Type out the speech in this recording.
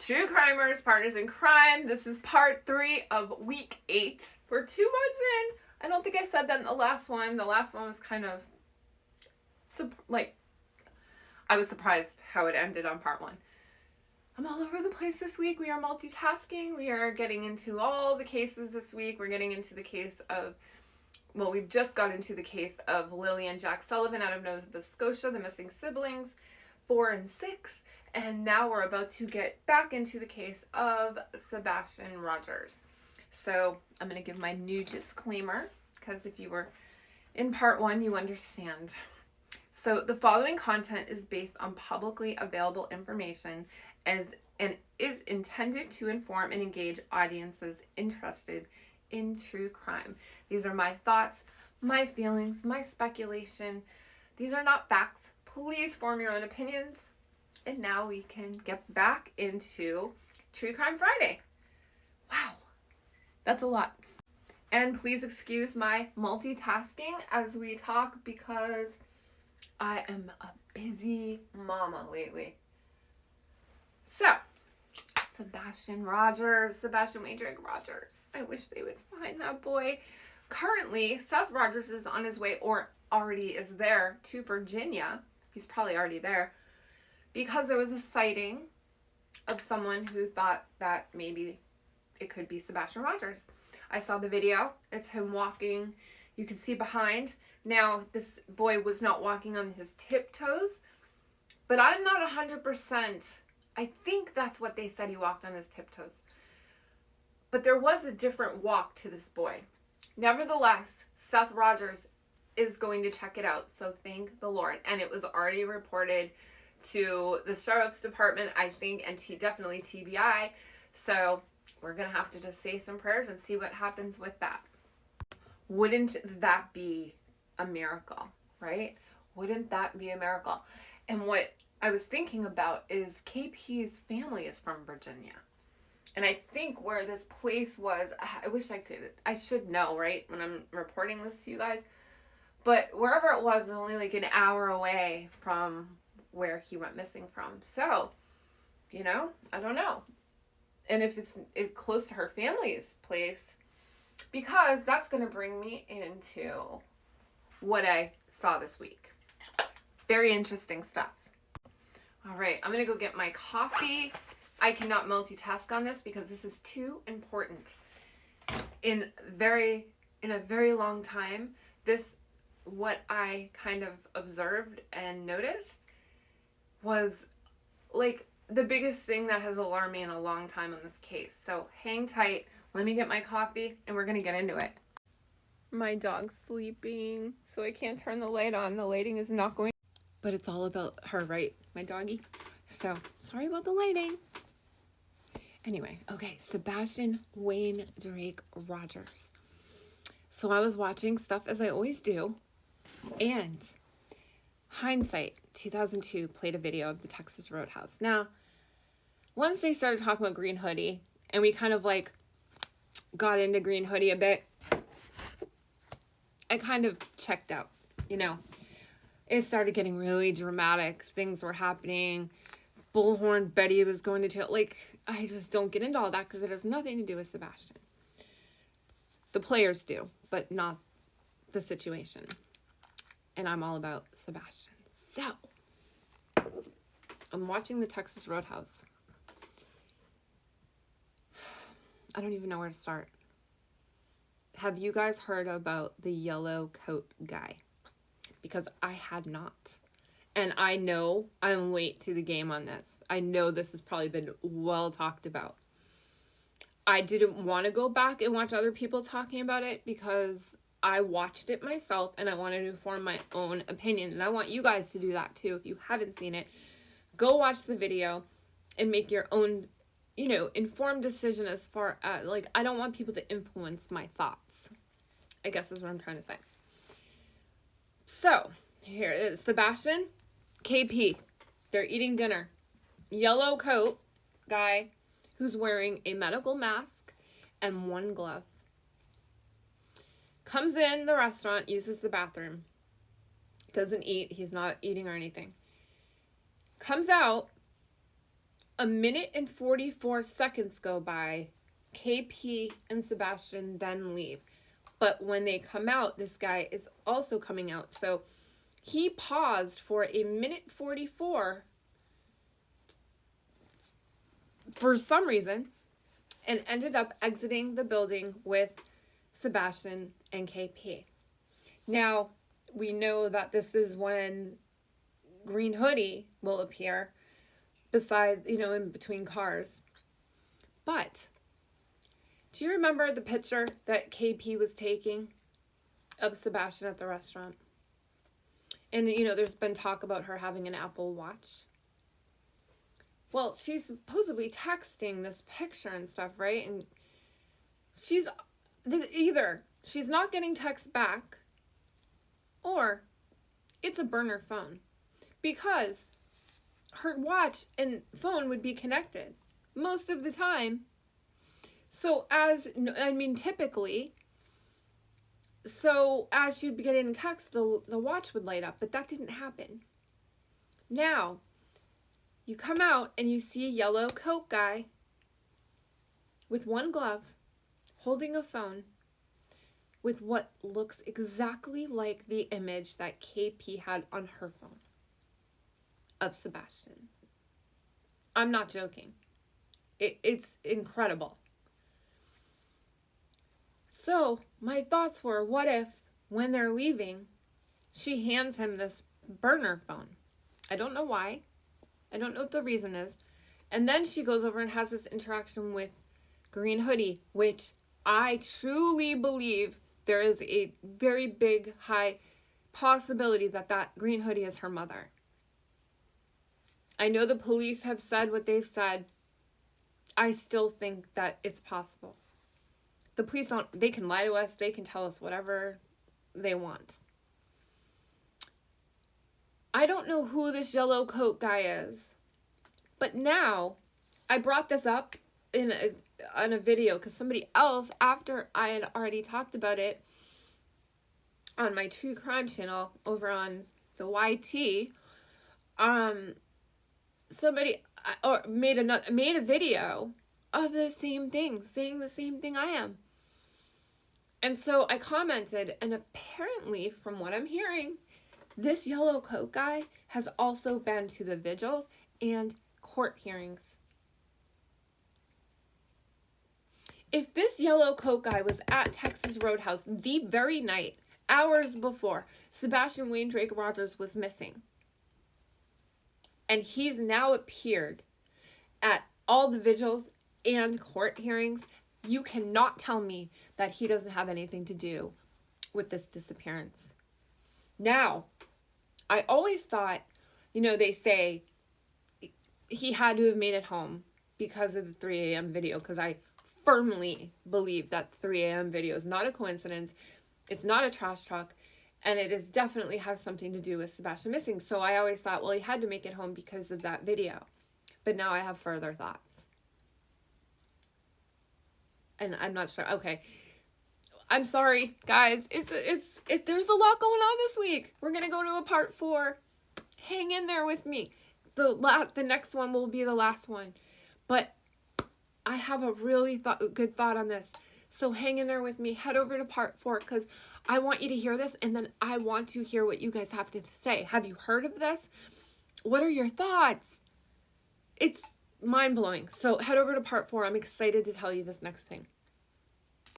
True crimers, partners in crime. This is part 3 of week 8. We're 2 months in. I don't think I said that in the last one. The last one was kind of I was surprised how it ended on part 1. I'm all over the place this week. We are multitasking. We are getting into all the cases this week. We're getting into the case of, we've just got into the case of Lilly Jack Sullivan out of Nova Scotia, the missing siblings, 4 and 6. And now we're about to get back into the case of Sebastian Rogers. So I'm going to give my new disclaimer, because if you were in part 1, you understand. So the following content is based on publicly available information and is intended to inform and engage audiences interested in true crime. These are my thoughts, my feelings, my speculation. These are not facts. Please form your own opinions. And now we can get back into True Crime Friday. Wow, that's a lot. And please excuse my multitasking as we talk, because I am a busy mama lately. So, Sebastian Wayne Drake Rogers. I wish they would find that boy. Currently, Seth Rogers is on his way, or already is there, to Virginia. He's probably already there, because there was a sighting of someone who thought that maybe it could be Sebastian Rogers. I saw the video. It's him walking. You can see behind. Now, this boy was not walking on his tiptoes, but I'm not 100%. I think that's what they said, he walked on his tiptoes. But there was a different walk to this boy. Nevertheless, Seth Rogers is going to check it out, so thank the Lord. And it was already reported to the sheriff's department, I think, and definitely TBI. So we're going to have to just say some prayers and see what happens with that. Wouldn't that be a miracle, right? Wouldn't that be a miracle? And what I was thinking about is KP's family is from Virginia. And I think where this place was, I should know, right, when I'm reporting this to you guys. But wherever it was only like an hour away from where he went missing from. So, I don't know. And if it's close to her family's place, because that's going to bring me into what I saw this week. Very interesting stuff. All right, I'm going to go get my coffee. I cannot multitask on this because this is too important. In a very long time, what I kind of observed and noticed was like the biggest thing that has alarmed me in a long time on this case. So hang tight. Let me get my coffee and we're going to get into it. My dog's sleeping, so I can't turn the light on. The lighting is not going. But it's all about her, right? My doggy. So sorry about the lighting. Anyway, okay. Sebastian Wayne Drake Rogers. So I was watching stuff as I always do. And hindsight, 2002 played a video of the Texas Roadhouse. Now, once they started talking about Green Hoodie, and we kind of got into Green Hoodie a bit, I kind of checked out, It started getting really dramatic. Things were happening. Bullhorn Betty was going to jail. I just don't get into all that because it has nothing to do with Sebastian. The players do, but not the situation. And I'm all about Sebastian. So, I'm watching the Texas Roadhouse. I don't even know where to start. Have you guys heard about the yellow coat guy? Because I had not. And I know I'm late to the game on this. I know this has probably been well talked about. I didn't want to go back and watch other people talking about it because I watched it myself and I wanted to form my own opinion. And I want you guys to do that too. If you haven't seen it, go watch the video and make your own, informed decision as far as, I don't want people to influence my thoughts, I guess is what I'm trying to say. So, here it is. Sebastian, KP, they're eating dinner. Yellow coat guy who's wearing a medical mask and one glove. Comes in the restaurant, uses the bathroom. Doesn't eat. He's not eating or anything. Comes out. A minute and 44 seconds go by. KP and Sebastian then leave. But when they come out, this guy is also coming out. So he paused for a minute 44 for some reason and ended up exiting the building with Sebastian and KP. Now, we know that this is when Green Hoodie will appear beside, in between cars. But do you remember the picture that KP was taking of Sebastian at the restaurant? And, there's been talk about her having an Apple Watch. Well, she's supposedly texting this picture and stuff, right? And either she's not getting texts back, or it's a burner phone. Because her watch and phone would be connected most of the time. So typically, so as she'd be getting a text, the watch would light up, but that didn't happen. Now, you come out and you see a yellow coat guy with one glove, holding a phone, with what looks exactly like the image that KP had on her phone of Sebastian. I'm not joking. It's incredible. So my thoughts were, what if when they're leaving, she hands him this burner phone? I don't know why. I don't know what the reason is. And then she goes over and has this interaction with Green Hoodie, which I truly believe there is a very big, high possibility that Green Hoodie is her mother. I know the police have said what they've said. I still think that it's possible. The police they can lie to us. They can tell us whatever they want. I don't know who this yellow coat guy is. But now, I brought this up in a video because somebody else, after I had already talked about it on my true crime channel over on the YT, somebody made a video of the same thing, saying the same thing I am. And so I commented, and apparently, from what I'm hearing, this yellow coat guy has also been to the vigils and court hearings. If this yellow coat guy was at Texas Roadhouse the very night, hours before, Sebastian Wayne Drake Rogers was missing, and he's now appeared at all the vigils and court hearings, you cannot tell me that he doesn't have anything to do with this disappearance. Now, I always thought, they say he had to have made it home because of the 3 a.m. video, because I firmly believe that 3 a.m. video is not a coincidence. It's not a trash truck, and it definitely has something to do with Sebastian missing. So I always thought, well, he had to make it home because of that video. But now I have further thoughts. And I'm not sure. Okay. I'm sorry, guys. There's a lot going on this week. We're going to go to a part 4. Hang in there with me. The next one will be the last one. But I have a really good thought on this. So hang in there with me. Head over to part 4 because I want you to hear this, and then I want to hear what you guys have to say. Have you heard of this? What are your thoughts? It's mind-blowing. So head over to part 4. I'm excited to tell you this next thing.